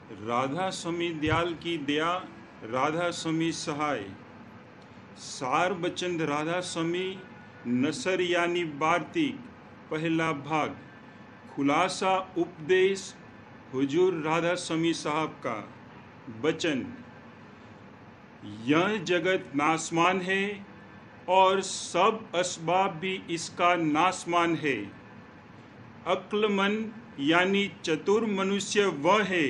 राधा स्वामी दयाल की दया, राधा स्वामी सहाय। सार बचंद राधा स्वामी नसर यानी वार्तिक, पहला भाग। खुलासा उपदेश हुजूर राधा स्वामी साहब का। बचन, यह जगत नासमान है और सब असबाब भी इसका नासमान है। अक्लमंद यानी चतुर मनुष्य वह है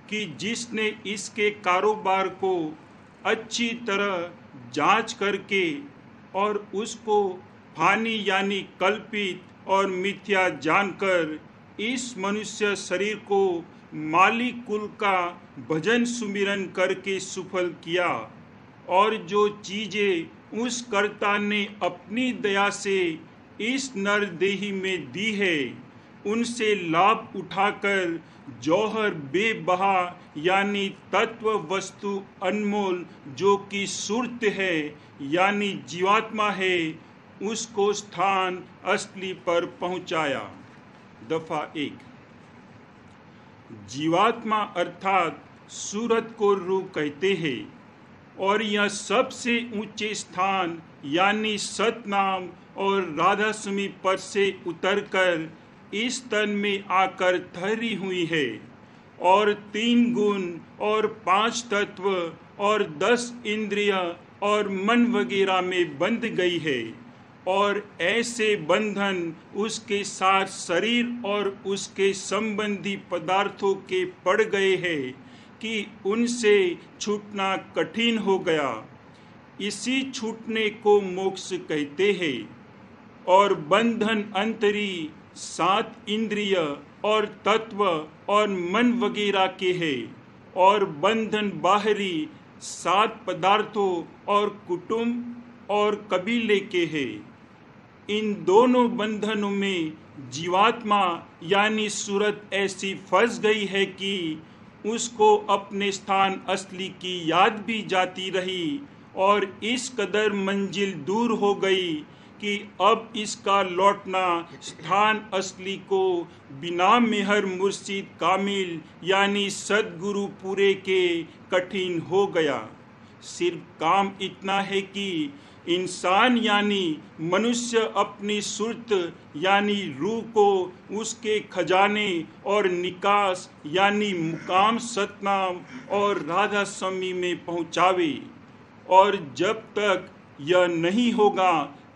कि जिसने इसके कारोबार को अच्छी तरह जांच करके और उसको फानी यानी कल्पित और मिथ्या जानकर इस मनुष्य शरीर को मालिक कुल का भजन सुमिरन करके सफल किया, और जो चीजें उस कर्ता ने अपनी दया से इस नर देही में दी है उनसे लाभ उठाकर जौहर बेबहा यानी तत्व वस्तु अनमोल जो कि सुरत है यानी जीवात्मा है, उसको स्थान असली पर पहुंचाया। दफा 1। जीवात्मा अर्थात सूरत को रूह कहते हैं, और यह सबसे ऊंचे स्थान यानी सतनाम और राधा स्वामी पद से उतरकर इस तन में आकर ठहरी हुई है, और 3 गुण और 5 तत्व और 10 इंद्रिय और मन वगैरह में बंध गई है, और ऐसे बंधन उसके साथ शरीर और उसके संबंधी पदार्थों के पड़ गए हैं कि उनसे छूटना कठिन हो गया। इसी छूटने को मोक्ष कहते हैं। और बंधन अंतरी 7 इंद्रिय और तत्व और मन वगैरह के हैं, और बंधन बाहरी 7 पदार्थों और कुटुंब और कबीले के हैं। इन दोनों बंधनों में जीवात्मा यानी सूरत ऐसी फंस गई है कि उसको अपने स्थान असली की याद भी जाती रही, और इस कदर मंजिल दूर हो गई कि अब इसका लौटना स्थान असली को बिना मेहर मुर्शिद कामिल यानी सदगुरु पूरे के कठिन हो गया। सिर्फ काम इतना है कि इंसान यानी मनुष्य अपनी सुरत यानी रूह को उसके खजाने और निकास यानी मुकाम सतनाम और राधा स्वामी में पहुंचावे, और जब तक यह नहीं होगा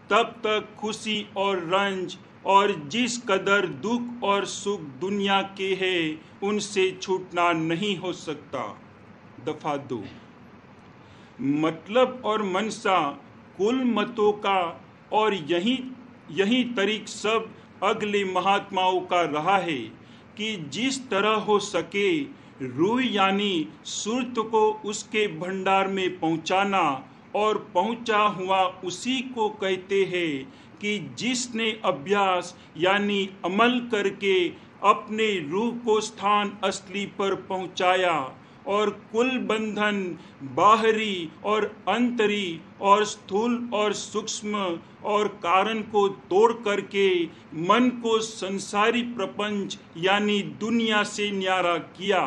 तब तक खुशी और रंज और जिस कदर दुख और सुख दुनिया के हैं उनसे छूटना नहीं हो सकता। दफा 2। मतलब और मनसा कुल मतों का और यही तरीक सब अगले महात्माओं का रहा है कि जिस तरह हो सके रूह यानी सुरत को उसके भंडार में पहुंचाना, और पहुंचा हुआ उसी को कहते हैं कि जिसने अभ्यास यानी अमल करके अपने रूह को स्थान असली पर पहुंचाया, और कुल बंधन बाहरी और अंतरी और स्थूल और सूक्ष्म और कारण को तोड़ करके मन को संसारी प्रपंच यानी दुनिया से न्यारा किया।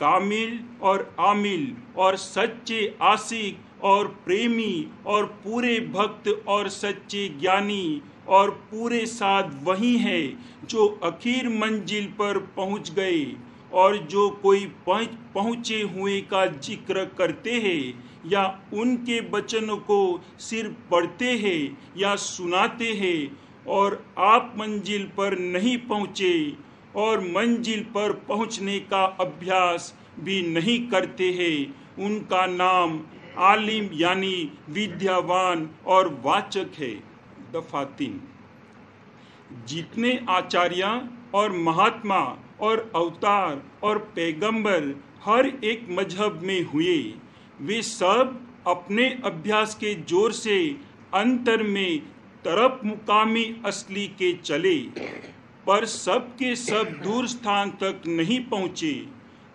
कामिल और आमिल और सच्चे आशिक और प्रेमी और पूरे भक्त और सच्चे ज्ञानी और पूरे साध वही हैं जो आखिर मंजिल पर पहुंच गए, और जो कोई पहुंचे हुए का जिक्र करते हैं या उनके वचनों को सिर्फ पढ़ते हैं या सुनाते हैं, और आप मंजिल पर नहीं पहुंचे और मंजिल पर पहुंचने का अभ्यास भी नहीं करते हैं, उनका नाम आलिम यानी विद्यावान और वाचक है। दफा 3। जितने आचार्य और महात्मा और अवतार और पैगंबर हर एक मजहब में हुए, वे सब अपने अभ्यास के जोर से अंतर में तरफ मुकामी असली के चले, पर सबके सब दूर स्थान तक नहीं पहुँचे।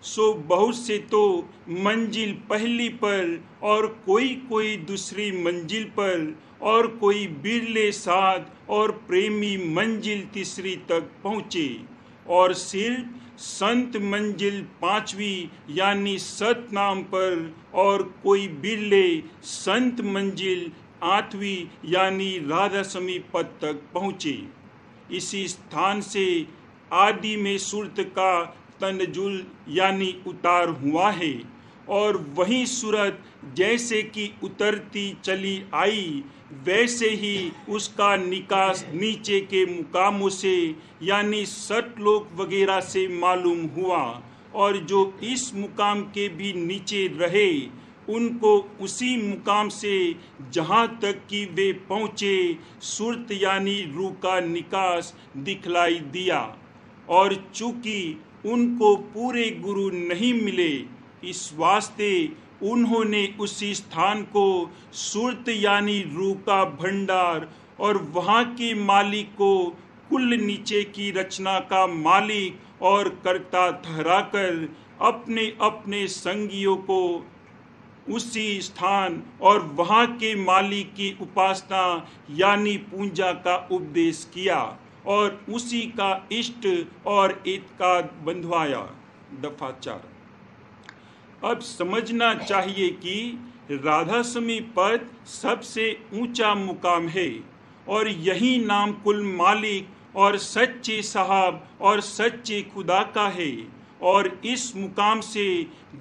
सो बहुत से तो मंजिल पहली पर और कोई दूसरी मंजिल पर, और कोई बिरले साध और प्रेमी मंजिल तीसरी तक पहुँचे, और सिर्फ संत मंजिल 5वीं यानी सत नाम पर, और कोई बिरले संत मंजिल 8वीं यानी राधा समी पद तक पहुँचे। इसी स्थान से आदि में सूरत का तनजुल यानी उतार हुआ है, और वही सूरत जैसे कि उतरती चली आई वैसे ही उसका निकास नीचे के मुकामों से यानी सतलोक वगैरह से मालूम हुआ, और जो इस मुकाम के भी नीचे रहे उनको उसी मुकाम से जहाँ तक कि वे पहुँचे सूरत यानी रूह का निकास दिखलाई दिया। और चूंकि उनको पूरे गुरु नहीं मिले, इस वास्ते उन्होंने उसी स्थान को सूरत यानी रूह का भंडार और वहाँ के मालिक को कुल नीचे की रचना का मालिक और कर्ता ठहराकर अपने अपने संगियों को उसी स्थान और वहाँ के मालिक की उपासना यानी पूजा का उपदेश किया और उसी का इष्ट और एतकाद बंधवाया। दफा 4। अब समझना चाहिए कि राधा समी पद सबसे ऊंचा मुकाम है और यही नाम कुल मालिक और सच्चे साहब और सच्चे खुदा का है। और इस मुकाम से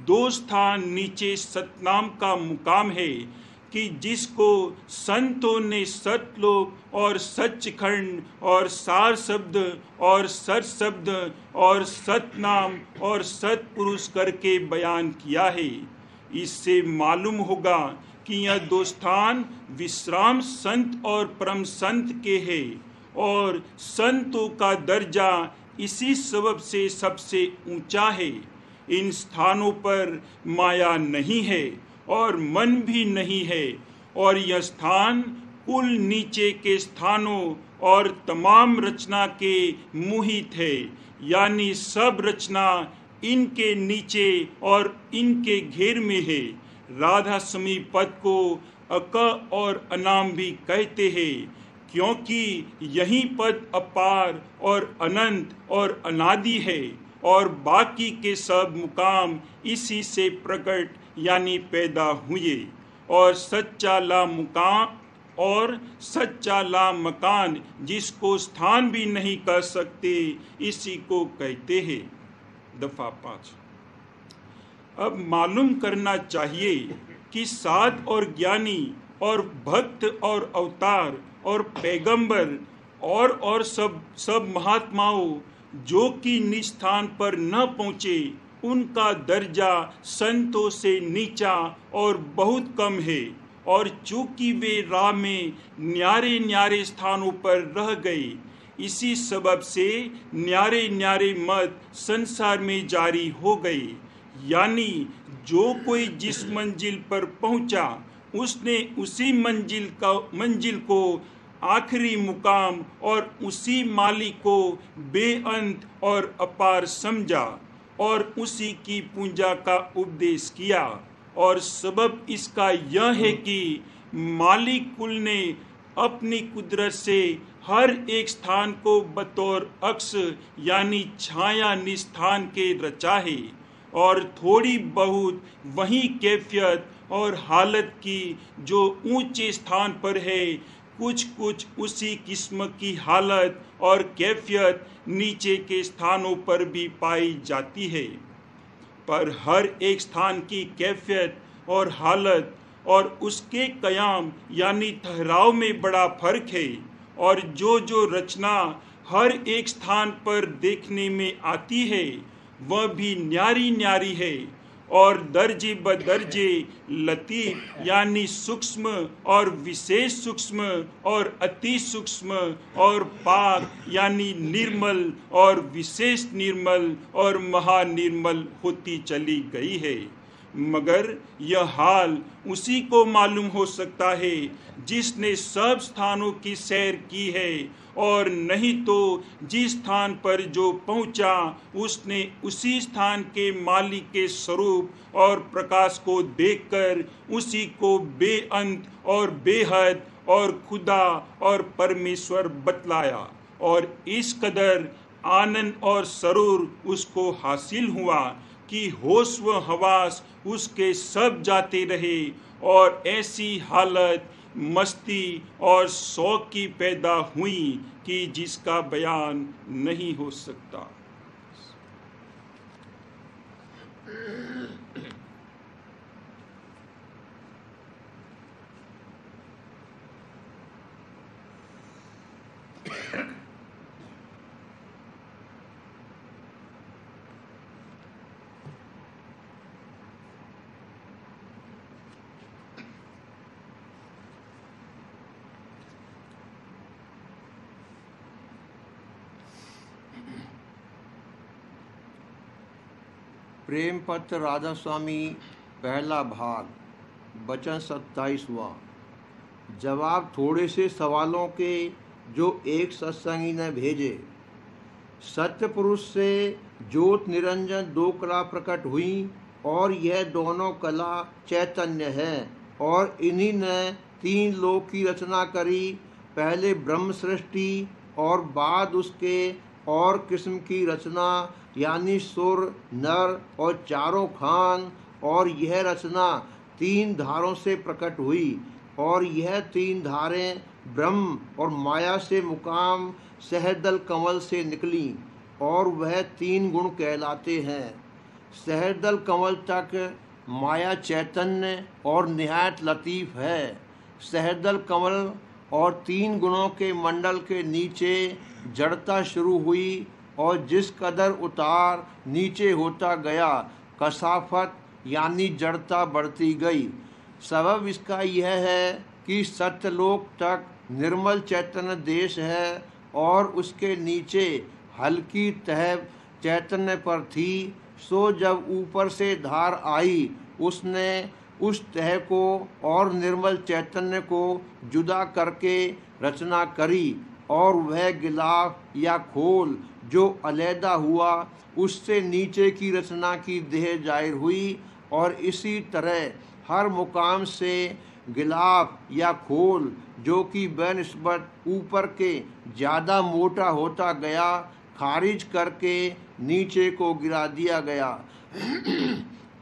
2 स्थान नीचे सतनाम का मुकाम है कि जिसको संतों ने सतलोक और सचखंड और सार शब्द और सत शब्द और सतनाम और सतपुरुष करके बयान किया है। इससे मालूम होगा कि यह 2 स्थान विश्राम संत और परम संत के हैं और संतों का दर्जा इसी सबब से सबसे ऊंचा है। इन स्थानों पर माया नहीं है और मन भी नहीं है, और यह स्थान कुल नीचे के स्थानों और तमाम रचना के मुहित है, यानी सब रचना इनके नीचे और इनके घेर में है। राधा समी पद को अक और अनाम भी कहते हैं, क्योंकि यही पद अपार और अनंत और अनादि है और बाकी के सब मुकाम इसी से प्रकट यानी पैदा हुए। और सच्चा ला मुकाम और सच्चा ला मकान जिसको स्थान भी नहीं कर सकते, इसी को कहते हैं। दफा 5। अब मालूम करना चाहिए कि साध और ज्ञानी और भक्त और अवतार और पैगंबर और सब महात्माओं जो कि निज स्थान पर न पहुँचे, उनका दर्जा संतों से नीचा और बहुत कम है। और चूंकि वे राह में न्यारे न्यारे स्थानों पर रह गए, इसी सबब से न्यारे न्यारे मत संसार में जारी हो गए। यानी जो कोई जिस मंजिल पर पहुंचा, उसने उसी मंजिल को आखिरी मुकाम और उसी मालिक को बेअंत और अपार समझा और उसी की पूजा का उपदेश किया। और सबब इसका यह है कि मालिक कुल ने अपनी कुदरत से हर एक स्थान को बतौर अक्स यानी छाया निस्थान के रचा है, और थोड़ी बहुत वही कैफियत और हालत की जो ऊंचे स्थान पर है, कुछ कुछ उसी किस्म की हालत और कैफियत नीचे के स्थानों पर भी पाई जाती है। पर हर एक स्थान की कैफियत और हालत और उसके कयाम यानी ठहराव में बड़ा फर्क है, और जो रचना हर एक स्थान पर देखने में आती है वह भी न्यारी न्यारी है और दर्जे बदर्जे लतीफ यानी सूक्ष्म और विशेष सूक्ष्म और अति सूक्ष्म और पाक यानी निर्मल और विशेष निर्मल और महानिर्मल होती चली गई है। मगर यह हाल उसी को मालूम हो सकता है जिसने सब स्थानों की सैर की है, और नहीं तो जिस स्थान पर जो पहुंचा उसने उसी स्थान के मालिक के स्वरूप और प्रकाश को देखकर उसी को बेअंत और बेहद और खुदा और परमेश्वर बतलाया। और इस कदर आनंद और सरूर उसको हासिल हुआ कि होश व हवास उसके सब जाते रहे, और ऐसी हालत मस्ती और शौक की पैदा हुई कि जिसका बयान नहीं हो सकता। प्रेम पत्र राधा स्वामी, पहला भाग, वचन 27वां। जवाब थोड़े से सवालों के जो एक सत्संगी ने भेजे। सत्य पुरुष से ज्योत निरंजन दो कला प्रकट हुई, और यह दोनों कला चैतन्य है, और इन्हीं ने तीन लोक की रचना करी। पहले ब्रह्म सृष्टि और बाद उसके और किस्म की रचना, यानी सुर, नर और चारों खान। और यह रचना तीन धारों से प्रकट हुई, और यह तीन धारें ब्रह्म और माया से मुकाम सहदल कमल से निकली, और वह तीन गुण कहलाते हैं। सहदल कमल तक माया चैतन्य और निहायत लतीफ़ है। सहदल कमल और तीन गुणों के मंडल के नीचे जड़ता शुरू हुई, और जिस कदर उतार नीचे होता गया कसाफत यानी जड़ता बढ़ती गई। सबब इसका यह है कि सत्यलोक तक निर्मल चैतन्य देश है, और उसके नीचे हल्की तह चैतन्य पर थी। सो जब ऊपर से धार आई, उसने उस तह को और निर्मल चैतन्य को जुदा करके रचना करी, और वह गिलाफ या खोल जो अलहदा हुआ, उससे नीचे की रचना की देह जाहिर हुई। और इसी तरह हर मुकाम से गिलाफ या खोल जो कि बेनिस्बत ऊपर के ज़्यादा मोटा होता गया, खारिज करके नीचे को गिरा दिया गया,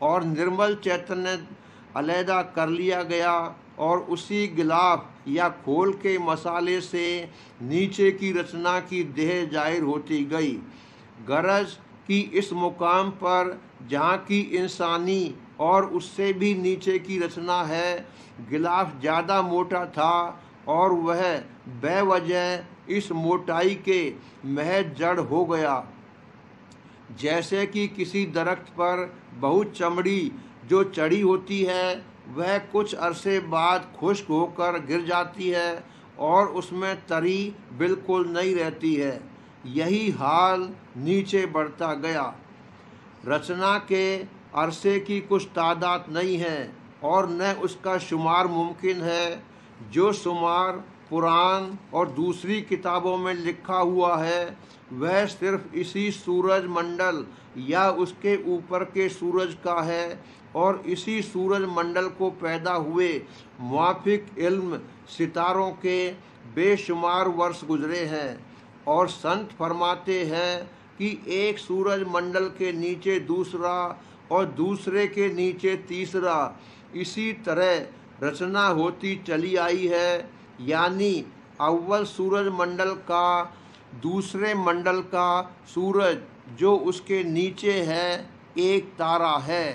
और निर्मल चैतन्य अलहदा कर लिया गया, और उसी गिलाफ या खोल के मसाले से नीचे की रचना की देह जाहिर होती गई। गरज कि इस मुकाम पर जहाँ की इंसानी और उससे भी नीचे की रचना है, गिलाफ ज़्यादा मोटा था, और वह बेवजह इस मोटाई के महज जड़ हो गया। जैसे कि किसी दरख्त पर बहुत चमड़ी जो चढ़ी होती है, वह कुछ अरसे बाद खुश्क होकर गिर जाती है, और उसमें तरी बिल्कुल नहीं रहती है। यही हाल नीचे बढ़ता गया। रचना के अरसे की कुछ तादाद नहीं है, और न उसका शुमार मुमकिन है। जो शुमार पुराण और दूसरी किताबों में लिखा हुआ है, वह सिर्फ इसी सूरज मंडल या उसके ऊपर के सूरज का है, और इसी सूरज मंडल को पैदा हुए मुआफिक इल्म सितारों के बेशुमार वर्ष गुजरे हैं। और संत फरमाते हैं कि एक सूरज मंडल के नीचे दूसरा, और दूसरे के नीचे तीसरा, इसी तरह रचना होती चली आई है। यानी अव्वल सूरज मंडल का दूसरे मंडल का सूरज जो उसके नीचे है एक तारा है।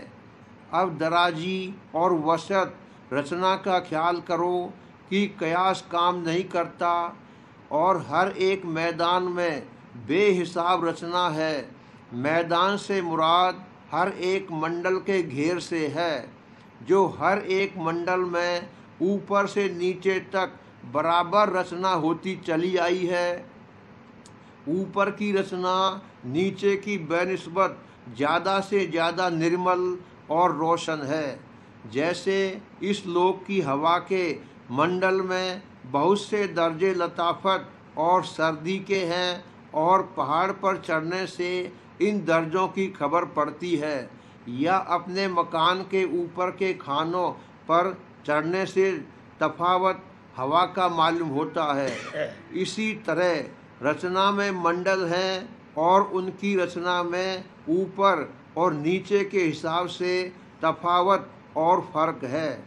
अब दराजी और वसत रचना का ख्याल करो कि कयास काम नहीं करता, और हर एक मैदान में बेहिसाब रचना है। मैदान से मुराद हर एक मंडल के घेर से है, जो हर एक मंडल में ऊपर से नीचे तक बराबर रचना होती चली आई है। ऊपर की रचना नीचे की बेनिस्बत ज़्यादा से ज़्यादा निर्मल और रोशन है। जैसे इस लोक की हवा के मंडल में बहुत से दर्जे लताफत और सर्दी के हैं, और पहाड़ पर चढ़ने से इन दर्जों की खबर पड़ती है, या अपने मकान के ऊपर के खानों पर चढ़ने से तफावत हवा का मालूम होता है। इसी तरह रचना में मंडल हैं, और उनकी रचना में ऊपर और नीचे के हिसाब से तफावत और फर्क है।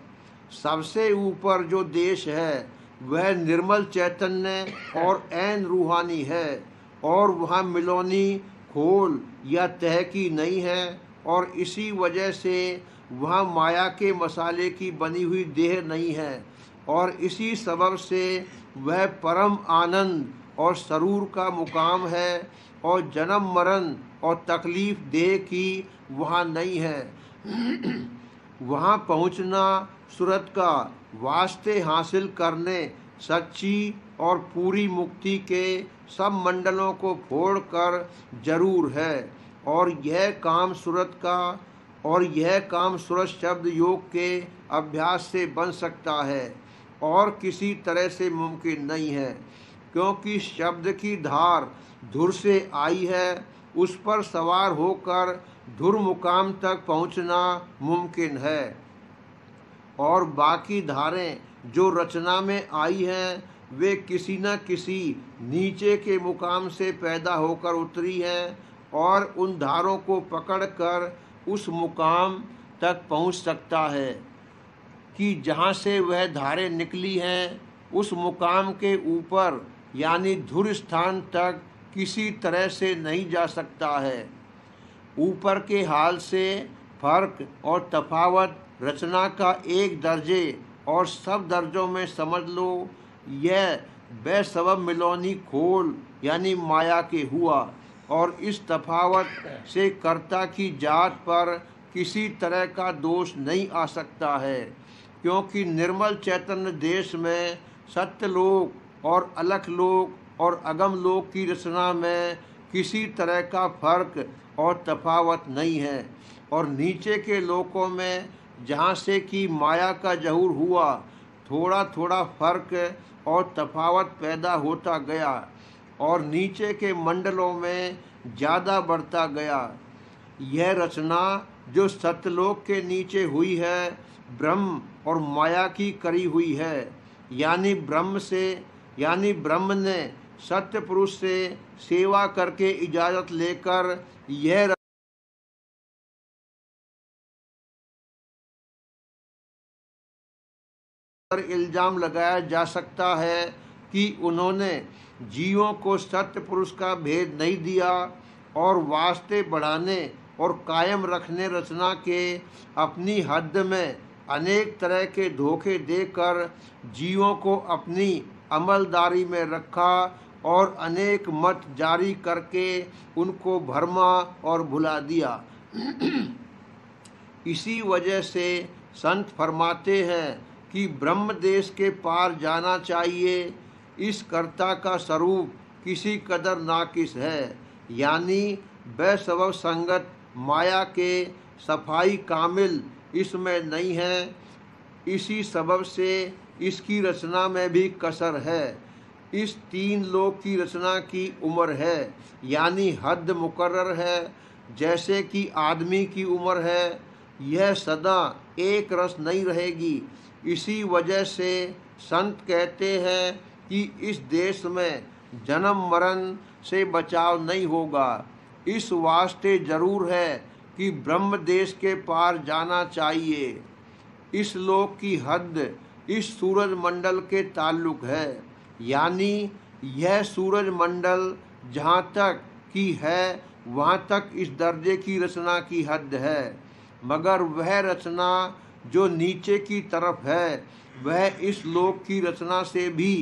सबसे ऊपर जो देश है वह निर्मल चैतन्य और ऐन रूहानी है, और वहाँ मिलोनी, खोल या तह की नहीं है, और इसी वजह से वहाँ माया के मसाले की बनी हुई देह नहीं है, और इसी सबब से वह परम आनंद और सरूर का मुकाम है, और जन्म मरण और तकलीफ देह की वहाँ नहीं है। वहाँ पहुँचना सूरत का वास्ते हासिल करने सच्ची और पूरी मुक्ति के सब मंडलों को फोड़कर जरूर है, और यह काम सूरत शब्द योग के अभ्यास से बन सकता है और किसी तरह से मुमकिन नहीं है, क्योंकि शब्द की धार धुर से आई है, उस पर सवार होकर धुर मुकाम तक पहुंचना मुमकिन है, और बाकी धारें जो रचना में आई हैं वे किसी न किसी नीचे के मुकाम से पैदा होकर उतरी हैं, और उन धारों को पकड़कर उस मुकाम तक पहुंच सकता है कि जहां से वह धारें निकली हैं। उस मुकाम के ऊपर यानी धुर स्थान तक किसी तरह से नहीं जा सकता है। ऊपर के हाल से फर्क और तफावत रचना का एक दर्जे और सब दर्जों में समझ लो, यह बेसबब मिलोनी खोल यानी माया के हुआ, और इस तफावत से कर्ता की जात पर किसी तरह का दोष नहीं आ सकता है, क्योंकि निर्मल चैतन्य देश में सत्यलोक और अलख लोक और अगम लोक की रचना में किसी तरह का फर्क और तफावत नहीं है, और नीचे के लोकों में जहाँ से कि माया का जहूर हुआ थोड़ा थोड़ा फर्क और तफावत पैदा होता गया, और नीचे के मंडलों में ज़्यादा बढ़ता गया। यह रचना जो सत्यलोक के नीचे हुई है ब्रह्म और माया की करी हुई है, यानी ब्रह्म ने सत्य पुरुष से सेवा करके इजाज़त लेकर यह इल्ज़ाम लगाया जा सकता है कि उन्होंने जीवों को सत्य पुरुष का भेद नहीं दिया, और वास्ते बढ़ाने और कायम रखने रचना के अपनी हद में अनेक तरह के धोखे देकर जीवों को अपनी अमलदारी में रखा, और अनेक मत जारी करके उनको भरमा और भुला दिया। इसी वजह से संत फरमाते हैं कि ब्रह्म देश के पार जाना चाहिए। इस कर्ता का स्वरूप किसी कदर नाकिस है, यानी बेसबब संगत माया के सफाई कामिल इसमें नहीं है। इसी सबब से इसकी रचना में भी कसर है। इस तीन लोक की रचना की उम्र है, यानी हद मुकर्रर है, जैसे कि आदमी की उम्र है। यह सदा एक रस नहीं रहेगी। इसी वजह से संत कहते हैं कि इस देश में जन्म मरण से बचाव नहीं होगा। इस वास्ते जरूर है कि ब्रह्म देश के पार जाना चाहिए। इस लोक की हद इस सूरज मंडल के ताल्लुक है, यानी यह सूरज मंडल जहाँ तक की है वहाँ तक इस दर्जे की रचना की हद है, मगर वह रचना जो नीचे की तरफ है वह इस लोक की रचना से भी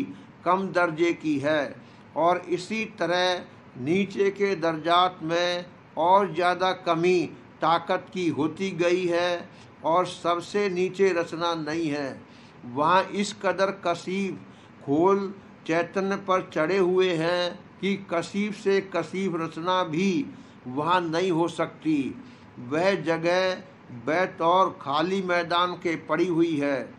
कम दर्जे की है, और इसी तरह नीचे के दर्जात में और ज़्यादा कमी ताकत की होती गई है, और सबसे नीचे रचना नहीं है। वहाँ इस कदर कसीफ खोल चैतन्य पर चढ़े हुए हैं कि कसीफ से कसीफ रचना भी वहाँ नहीं हो सकती। वह जगह बैतौर खाली मैदान के पड़ी हुई है।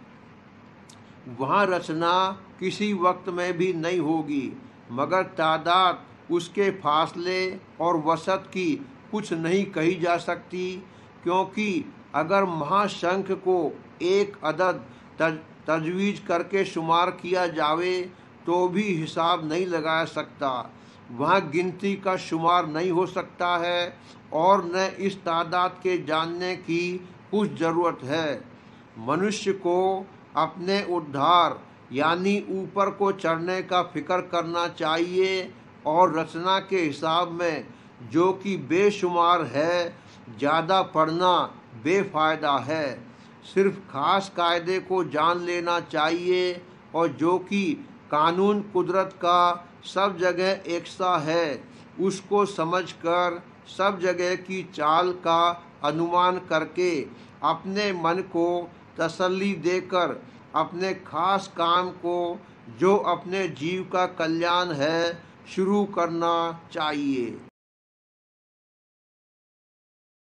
वहाँ रचना किसी वक्त में भी नहीं होगी, मगर तादाद उसके फासले और वसत की कुछ नहीं कही जा सकती, क्योंकि अगर महाशंख को एक अदद तजवीज़ करके शुमार किया जावे तो भी हिसाब नहीं लगाया सकता। वहाँ गिनती का शुमार नहीं हो सकता है और न इस तादाद के जानने की कुछ ज़रूरत है। मनुष्य को अपने उद्धार यानी ऊपर को चढ़ने का फिक्र करना चाहिए और रचना के हिसाब में जो कि बेशुमार है ज़्यादा पढ़ना बेफायदा है। सिर्फ खास कायदे को जान लेना चाहिए और जो कि कानून कुदरत का सब जगह एक सा है उसको समझकर सब जगह की चाल का अनुमान करके अपने मन को तसल्ली देकर अपने खास काम को जो अपने जीव का कल्याण है शुरू करना चाहिए।